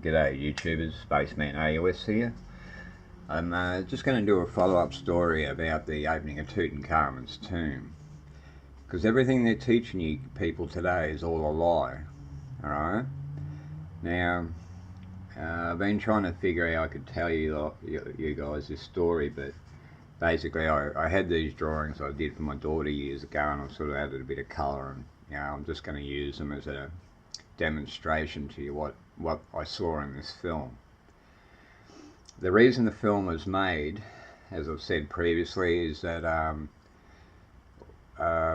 G'day YouTubers, Spaceman AOS here. I'm just going to do a follow-up story about the opening of Tutankhamen's tomb. Because everything they're teaching you people today is all a lie. Alright? Now, I've been trying to figure out how I could tell you guys this story, but basically I had these drawings I did for my daughter years ago, and I sort of added a bit of colour, and I'm just going to use them as a demonstration to you what I saw in this film. The reason the film was made, as I've said previously, is that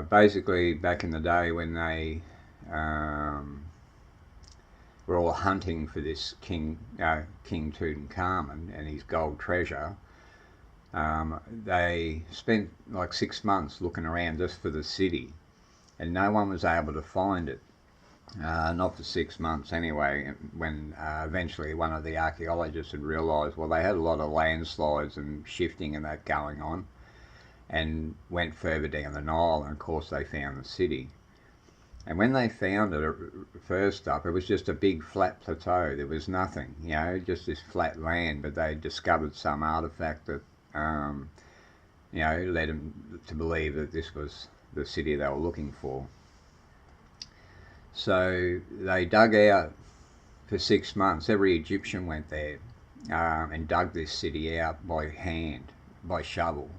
basically back in the day when they were all hunting for this King Tutankhamen and his gold treasure, they spent like 6 months looking around just for the city, and no one was able to find it. Not for 6 months anyway, when eventually one of the archaeologists had realised, well, they had a lot of landslides and shifting and that going on, and went further down the Nile, and of course they found the city. And when they found it first up, it was just a big flat plateau. There was nothing, just this flat land, but they discovered some artefact that led them to believe that this was the city they were looking for. So they dug out for 6 months. Every Egyptian went there and dug this city out by hand, by shovel.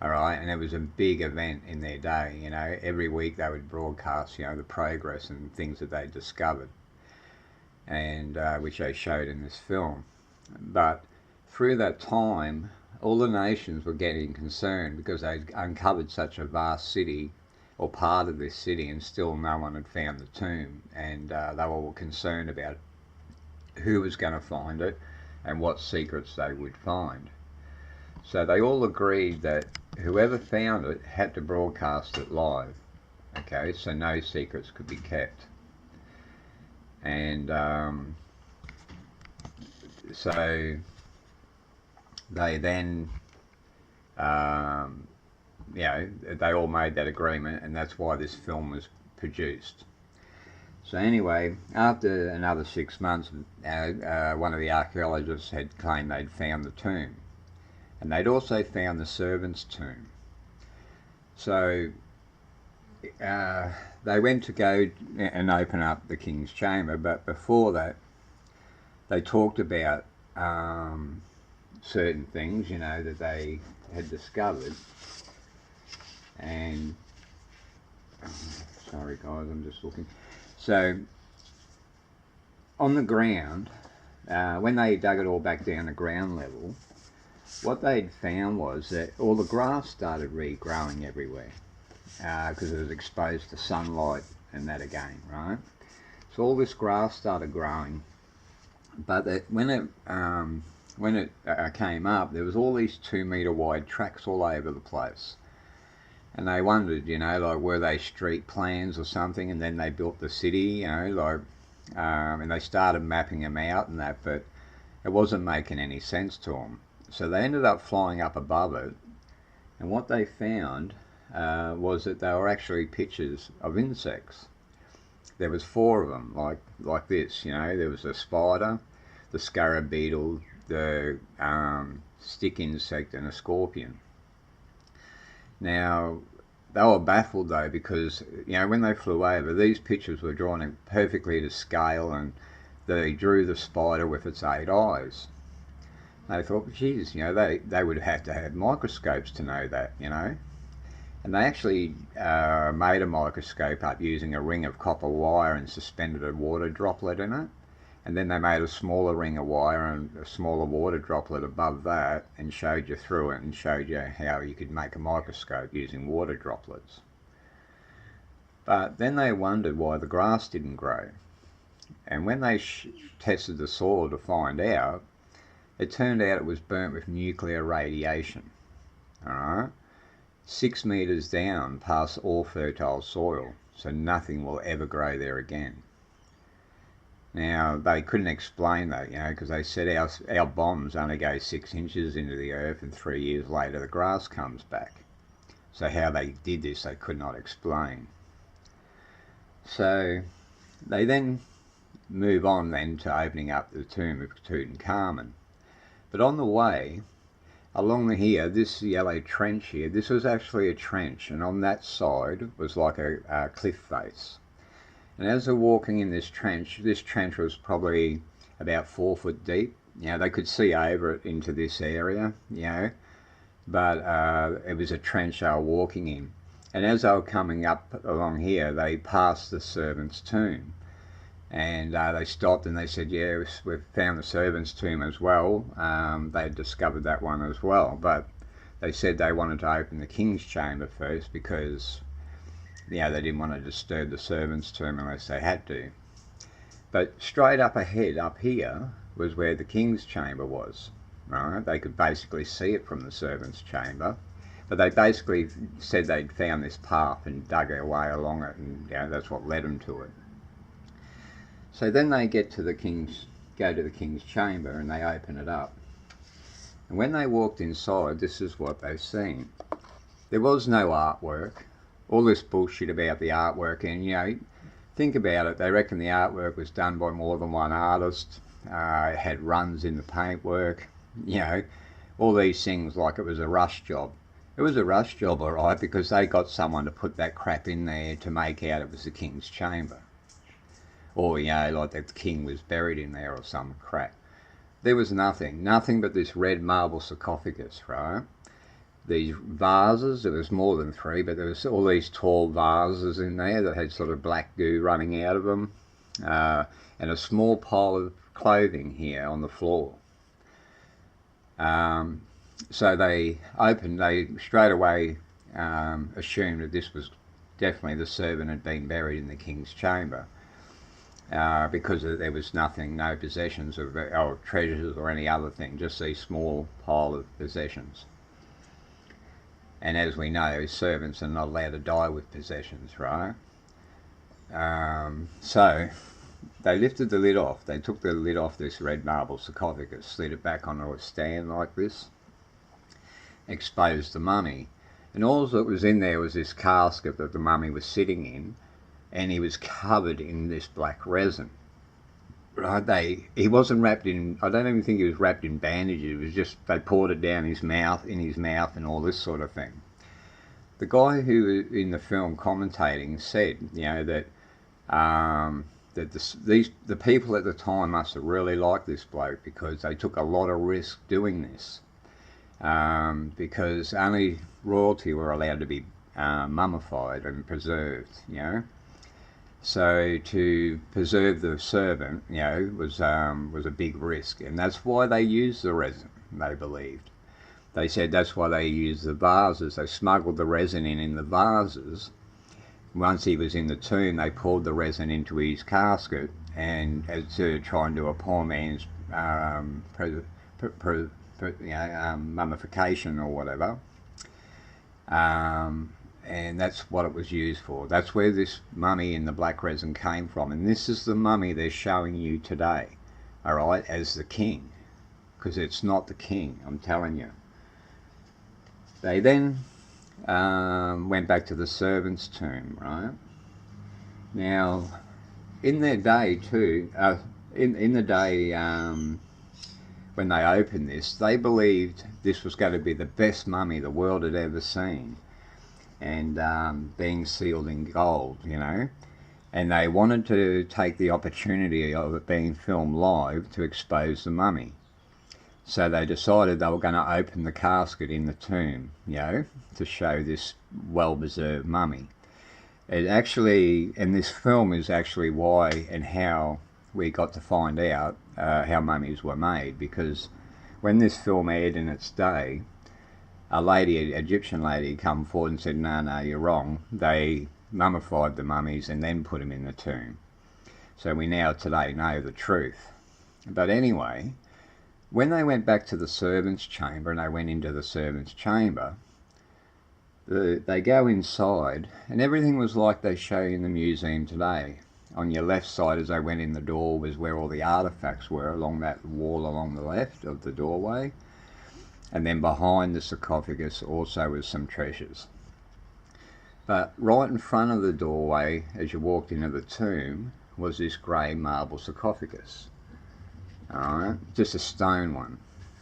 All right, and it was a big event in their day. Every week they would broadcast, the progress and things that they discovered, and which they showed in this film. But through that time, all the nations were getting concerned because they'd uncovered such a vast city, or part of this city, and still no one had found the tomb, and they were all concerned about who was going to find it and what secrets they would find. So they all agreed that whoever found it had to broadcast it live, okay, so no secrets could be kept. And so they then they all made that agreement, and that's why this film was produced. So anyway, after another 6 months, one of the archaeologists had claimed they'd found the tomb, and they'd also found the servant's tomb. So they went to go and open up the king's chamber, but before that they talked about certain things, that they had discovered. And sorry guys, I'm just looking. So on the ground, when they dug it all back down to ground level, what they'd found was that all the grass started regrowing everywhere because it was exposed to sunlight and that again, right? So all this grass started growing, but when it came up, there was all these 2-metre wide tracks all over the place. And they wondered, like, were they street plans or something, and then they built the city, and they started mapping them out and that, but it wasn't making any sense to them. So they ended up flying up above it, and what they found was that they were actually pictures of insects. There was 4 of them, like this, there was a spider, the scarab beetle, the stick insect, and a scorpion. Now, they were baffled though, because when they flew over, these pictures were drawn in perfectly to scale, and they drew the spider with its 8 eyes. They thought, geez, they would have to have microscopes to know that, And they actually made a microscope up using a ring of copper wire and suspended a water droplet in it. And then they made a smaller ring of wire and a smaller water droplet above that, and showed you through it and showed you how you could make a microscope using water droplets. But then they wondered why the grass didn't grow. And when they tested the soil to find out, it turned out it was burnt with nuclear radiation. Alright? 6 metres down past all fertile soil, so nothing will ever grow there again. Now, they couldn't explain that, because they said our bombs only go 6 inches into the earth, and 3 years later the grass comes back. So how they did this, they could not explain. So they then move on then to opening up the tomb of Tutankhamen. But on the way, along here, this yellow trench here, this was actually a trench, and on that side was like a cliff face. And as they're walking in this trench was probably about 4 foot deep. You know, they could see over it into this area, you know, but it was a trench they were walking in. And as they were coming up along here, they passed the servant's tomb. And they stopped and they said, yeah, we've found the servant's tomb as well. They had discovered that one as well. But they said they wanted to open the king's chamber first because, you know, they didn't want to disturb the servant's tomb unless they had to. But straight up ahead, up here, was where the king's chamber was. Right? They could basically see it from the servant's chamber. But they basically said they'd found this path and dug their way along it, and you know, that's what led them to it. So then they go to the king's chamber and they open it up. And when they walked inside, this is what they've seen. There was no artwork. All this bullshit about the artwork, and you know, think about it, they reckon the artwork was done by more than one artist. It had runs in the paintwork, you know, all these things like it was a rush job. It was a rush job, all right, because they got someone to put that crap in there to make out it was the king's chamber. Or, you know, like the king was buried in there or some crap. There was nothing but this red marble sarcophagus, right? These vases, there was more than 3, but there was all these tall vases in there that had sort of black goo running out of them. And a small pile of clothing here on the floor. So they straight away assumed that this was definitely the servant had been buried in the king's chamber. Because there was nothing, no possessions or treasures or any other thing, just these small pile of possessions. And as we know, servants are not allowed to die with possessions, right? So they lifted the lid off. They took the lid off this red marble sarcophagus, slid it back onto a stand like this, exposed the mummy. And all that was in there was this casket that the mummy was sitting in, and he was covered in this black resin. Right? He wasn't wrapped in, I don't even think he was wrapped in bandages. It was just, they poured it down his mouth, and all this sort of thing. The guy who in the film commentating said, you know, that the people at the time must have really liked this bloke because they took a lot of risk doing this. Because only royalty were allowed to be mummified and preserved, you know. So to preserve the servant, you know, was a big risk, and that's why they used the resin. They believed. They said that's why they used the vases. They smuggled the resin in the vases. Once he was in the tomb, they poured the resin into his casket, and to try and do a poor man's mummification or whatever. And that's what it was used for. That's where this mummy in the black resin came from. And this is the mummy they're showing you today, all right, as the king. Because it's not the king, I'm telling you. They then went back to the servant's tomb, right? Now, in their day too, in the day when they opened this, they believed this was going to be the best mummy the world had ever seen. And being sealed in gold, you know, and they wanted to take the opportunity of it being filmed live to expose the mummy. So they decided they were going to open the casket in the tomb, you know, to show this well-preserved mummy. It actually, and this film is actually why and how we got to find out how mummies were made, because when this film aired in its day, a lady, an Egyptian lady, come forward and said, no, you're wrong. They mummified the mummies and then put them in the tomb. So we now today know the truth. But anyway, when they went back to the servant's chamber and they went into the servant's chamber, they go inside and everything was like they show in the museum today. On your left side as they went in the door was where all the artefacts were, along that wall along the left of the doorway. And then behind the sarcophagus also was some treasures. But right in front of the doorway, as you walked into the tomb, was this grey marble sarcophagus. Alright, just a stone one,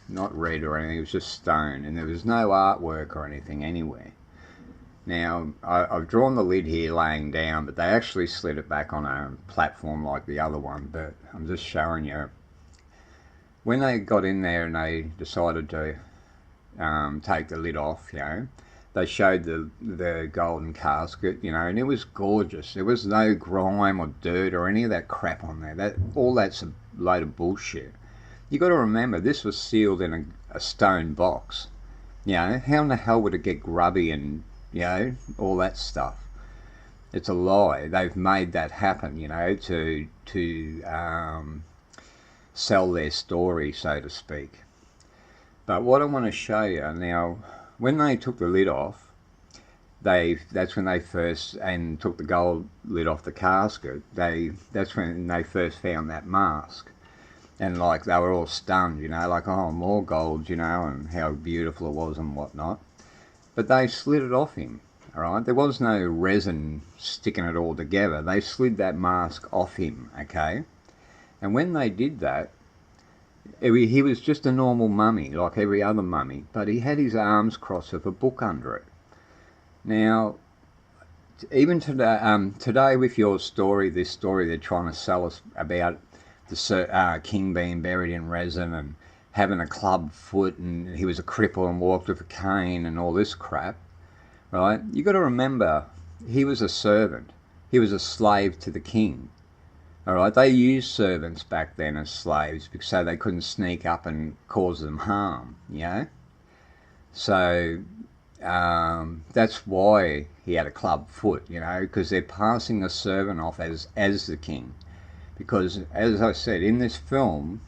not red or anything, it was just stone, and there was no artwork or anything anywhere. Now, I've drawn the lid here laying down, but they actually slid it back on a platform like the other one, but I'm just showing you. When they got in there and they decided to take the lid off, you know, they showed the golden casket, you know, and it was gorgeous. There was no grime or dirt or any of that crap on there. All that's a load of bullshit. You got to remember, this was sealed in a stone box. You know, how in the hell would it get grubby and, you know, all that stuff? It's a lie. They've made that happen, you know, to sell their story, so to speak. But what I want to show you now, when they took the lid off, that's when they first, and took the gold lid off the casket, that's when they first found that mask. And like, they were all stunned, you know, like, oh, more gold, you know, and how beautiful it was and whatnot. But they slid it off him, alright? There was no resin sticking it all together. They slid that mask off him, okay? And when they did that, he was just a normal mummy, like every other mummy, but he had his arms crossed with a book under it. Now, even today with your story, this story they're trying to sell us about the king being buried in resin and having a club foot, and he was a cripple and walked with a cane and all this crap, right? You got to remember, he was a servant. He was a slave to the king. Alright, they used servants back then as slaves because so they couldn't sneak up and cause them harm, you know? So, that's why he had a club foot, you know, because they're passing the servant off as the king. Because, as I said, in this film,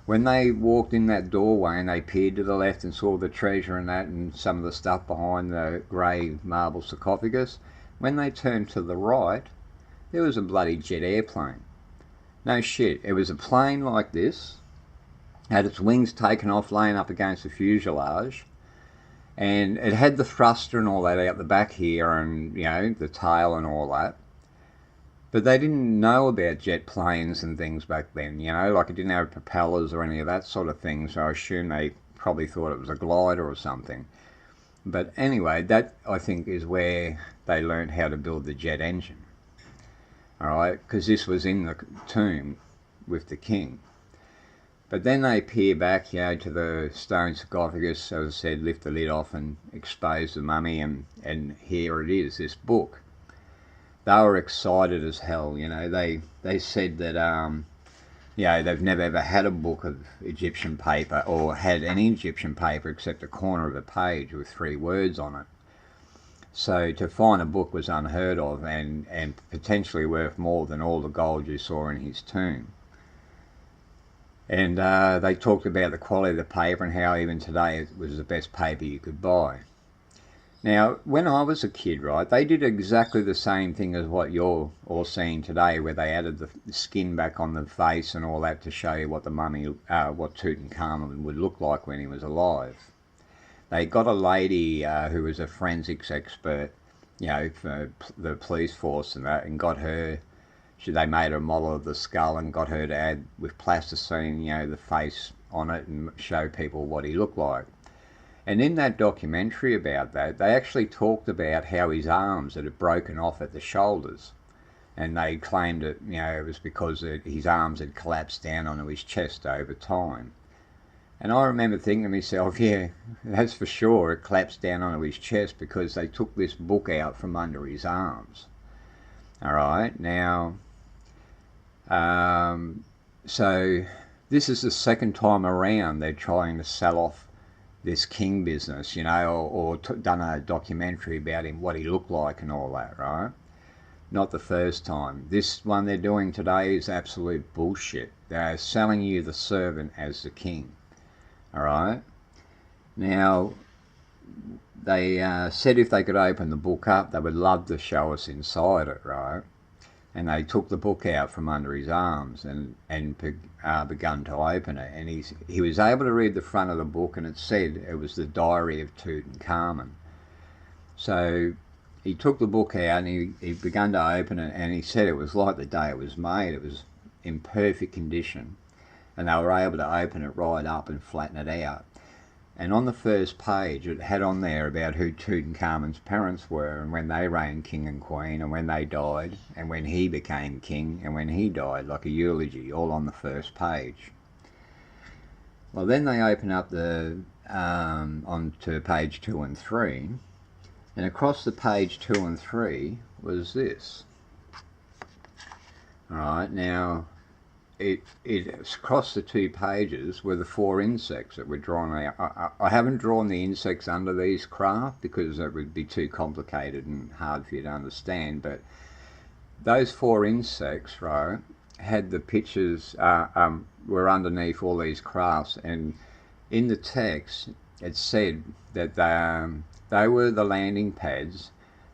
when they walked in that doorway and they peered to the left and saw the treasure and that and some of the stuff behind the grey marble sarcophagus, when they turned to the right, there was a bloody jet airplane. No shit, it was a plane like this, had its wings taken off, laying up against the fuselage, and it had the thruster and all that out the back here, and, you know, the tail and all that. But they didn't know about jet planes and things back then, you know, like it didn't have propellers or any of that sort of thing, so I assume they probably thought it was a glider or something. But anyway, that, I think, is where they learned how to build the jet engine. Alright, because this was in the tomb with the king. But then they peer back, you know, to the stone sarcophagus, as I said, lift the lid off and expose the mummy, and here it is, this book. They were excited as hell, you know. They said that, you know, they've never ever had a book of Egyptian paper, or had any Egyptian paper except a corner of a page with 3 words on it. So to find a book was unheard of, and potentially worth more than all the gold you saw in his tomb. And they talked about the quality of the paper and how even today it was the best paper you could buy. Now, when I was a kid, right, they did exactly the same thing as what you're all seeing today, where they added the skin back on the face and all that to show you what the mummy, what Tutankhamen would look like when he was alive. They got a lady who was a forensics expert, you know, for the police force and that, and got her, they made a model of the skull and got her to add with plasticine, you know, the face on it and show people what he looked like. And in that documentary about that, they actually talked about how his arms had broken off at the shoulders. And they claimed that, you know, it was because his arms had collapsed down onto his chest over time. And I remember thinking to myself, yeah, that's for sure, it collapsed down onto his chest because they took this book out from under his arms. Alright, now, so this is the second time around they're trying to sell off this king business, you know, or done a documentary about him, what he looked like and all that, right? Not the first time. This one they're doing today is absolute bullshit. They're selling you the servant as the king. Alright, now they said if they could open the book up, they would love to show us inside it, right? And they took the book out from under his arms and begun to open it. And he was able to read the front of the book, and it said it was the diary of Tutankhamen. So he took the book out and he began to open it, and he said it was like the day it was made. It was in perfect condition, and they were able to open it right up and flatten it out. And on the first page it had on there about who Tutankhamen's parents were, and when they reigned king and queen, and when they died, and when he became king, and when he died, like a eulogy, all on the first page. Well, then they open up the onto page 2 and 3, and across the page 2 and 3 was this. All right, now it across the 2 pages were the 4 insects that were drawn out. I haven't drawn the insects under these craft because it would be too complicated and hard for you to understand, but those 4 insects, right, had the pictures, were underneath all these crafts, and in the text it said that they were the landing pads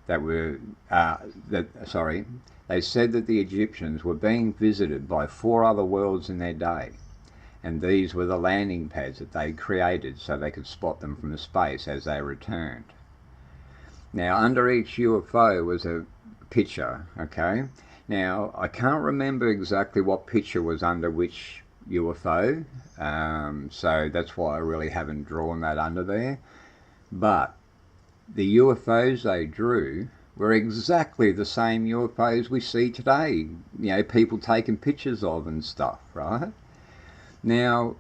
that were, they said that the Egyptians were being visited by 4 other worlds in their day, and these were the landing pads that they created so they could spot them from space as they returned. Now, under each UFO was a picture, okay? Now, I can't remember exactly what picture was under which UFO, so that's why I really haven't drawn that under there. But the UFOs they drew were exactly the same UFOs we see today, you know, people taking pictures of and stuff, right? Now,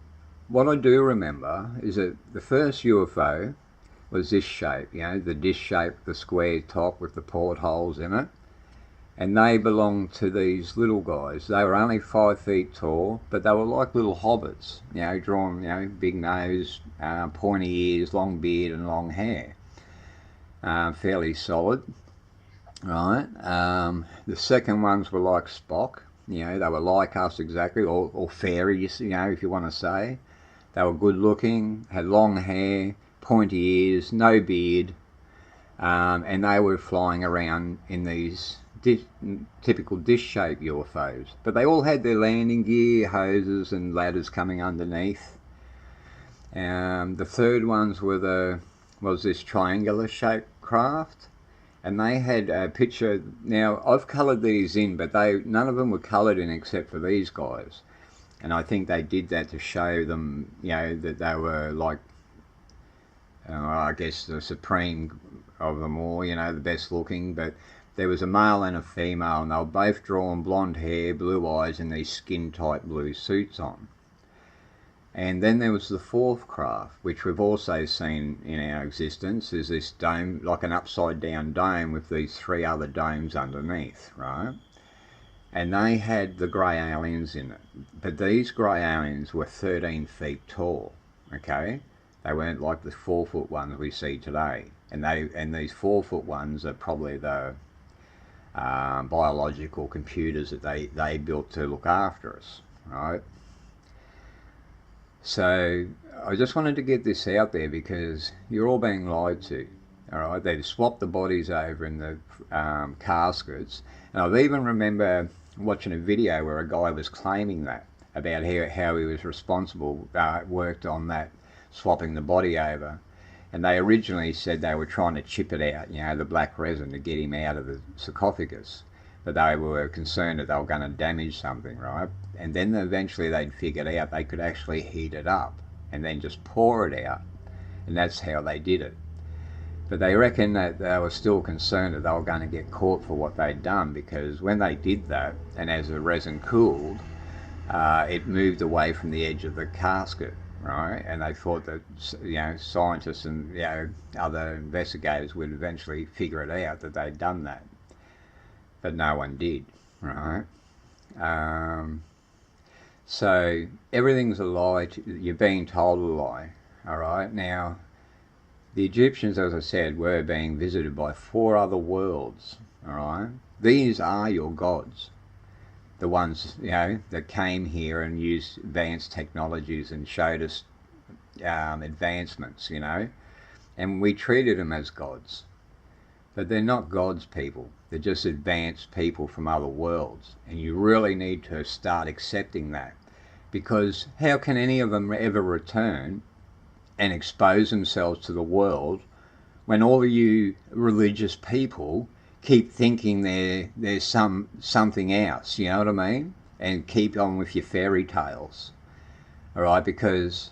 what I do remember is that the first UFO was this shape, you know, the dish shape, the square top with the portholes in it, and they belonged to these little guys. They were only 5 feet tall, but they were like little hobbits, you know, drawn, you know, big nose, pointy ears, long beard and long hair, fairly solid. Right, the second ones were like Spock, you know, they were like us exactly, or fairies, you know, if you want to say. They were good looking, had long hair, pointy ears, no beard, and they were flying around in these typical dish-shaped UFOs. But they all had their landing gear, hoses and ladders coming underneath. The third ones was this triangular-shaped craft. And they had a picture. Now, I've coloured these in, but none of them were coloured in except for these guys. And I think they did that to show them, you know, that they were like, I guess the supreme of them all, you know, the best looking. But there was a male and a female, and they were both drawn blonde hair, blue eyes, and these skin-tight blue suits on. And then there was the fourth craft, which we've also seen in our existence, is this dome, like an upside down dome with these 3 other domes underneath, right? And they had the grey aliens in it. But these grey aliens were 13 feet tall, okay? They weren't like the 4-foot ones we see today. And these 4-foot ones are probably the biological computers that they built to look after us, right? So I just wanted to get this out there because you're all being lied to. All right, they've swapped the bodies over in the caskets, and I even remember watching a video where a guy was claiming that about how he was responsible, worked on that, swapping the body over, and they originally said they were trying to chip it out, you know, the black resin to get him out of the sarcophagus, but they were concerned that they were going to damage something, right? And then eventually they'd figured out they could actually heat it up and then just pour it out, and that's how they did it. But they reckon that they were still concerned that they were going to get caught for what they'd done, because when they did that, and as the resin cooled, it moved away from the edge of the casket, right? And they thought that, you know, scientists and, you know, other investigators would eventually figure it out that they'd done that. But no one did, right? So everything's a lie. You're being told a lie, all right? Now, the Egyptians, as I said, were being visited by 4 other worlds, all right? These are your gods, the ones, you know, that came here and used advanced technologies and showed us advancements, you know, and we treated them as gods. But they're not gods, people. They're just advanced people from other worlds. And you really need to start accepting that. Because how can any of them ever return and expose themselves to the world when all of you religious people keep thinking there's something else, you know what I mean? And keep on with your fairy tales, all right? Because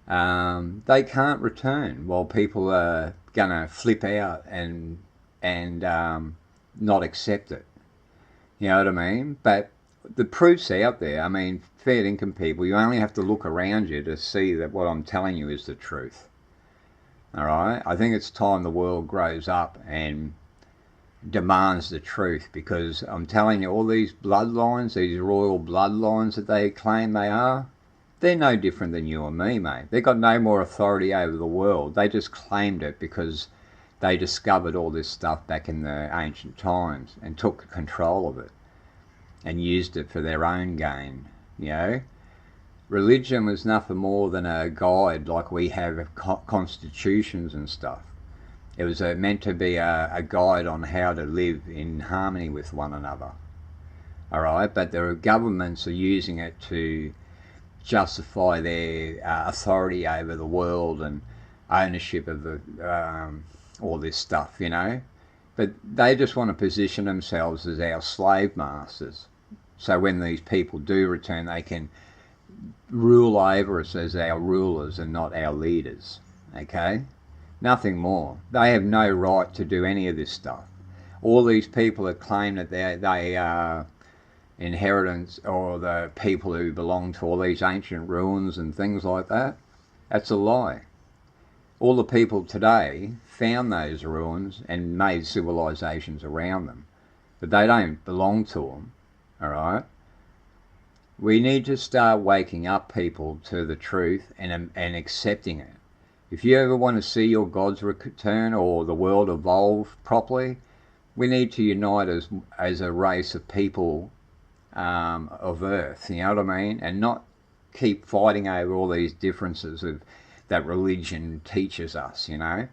they can't return while people are gonna flip out and not accept it. You know what I mean? But the proof's out there. I mean, fair income people, you only have to look around you to see that what I'm telling you is the truth. All right? I think it's time the world grows up and demands the truth, because I'm telling you, all these bloodlines, these royal bloodlines that they claim they are, they're no different than you and me, mate. They've got no more authority over the world. They just claimed it because they discovered all this stuff back in the ancient times and took control of it and used it for their own gain, you know. Religion was nothing more than a guide, like we have constitutions and stuff. It was meant to be a guide on how to live in harmony with one another. All right, but the governments are using it to justify their authority over the world and ownership of the all this stuff, you know. But they just want to position themselves as our slave masters. So when these people do return, they can rule over us as our rulers and not our leaders, okay? Nothing more. They have no right to do any of this stuff. All these people that claim that they are inheritance, or the people who belong to all these ancient ruins and things like that, that's a lie. All the people today found those ruins and made civilizations around them, but they don't belong to them, all right? We need to start waking up people to the truth and accepting it. If you ever want to see your gods return or the world evolve properly, we need to unite as a race of people of Earth, you know what I mean? And not keep fighting over all these differences that religion teaches us, you know,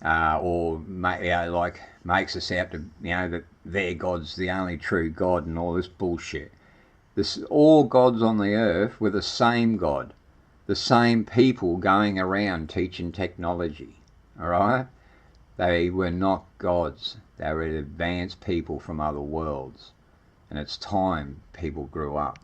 or like makes us out to, you know, that their God's the only true God and all this bullshit. All gods on the earth were the same God, the same people going around teaching technology, all right? They were not gods. They were advanced people from other worlds. And it's time people grew up.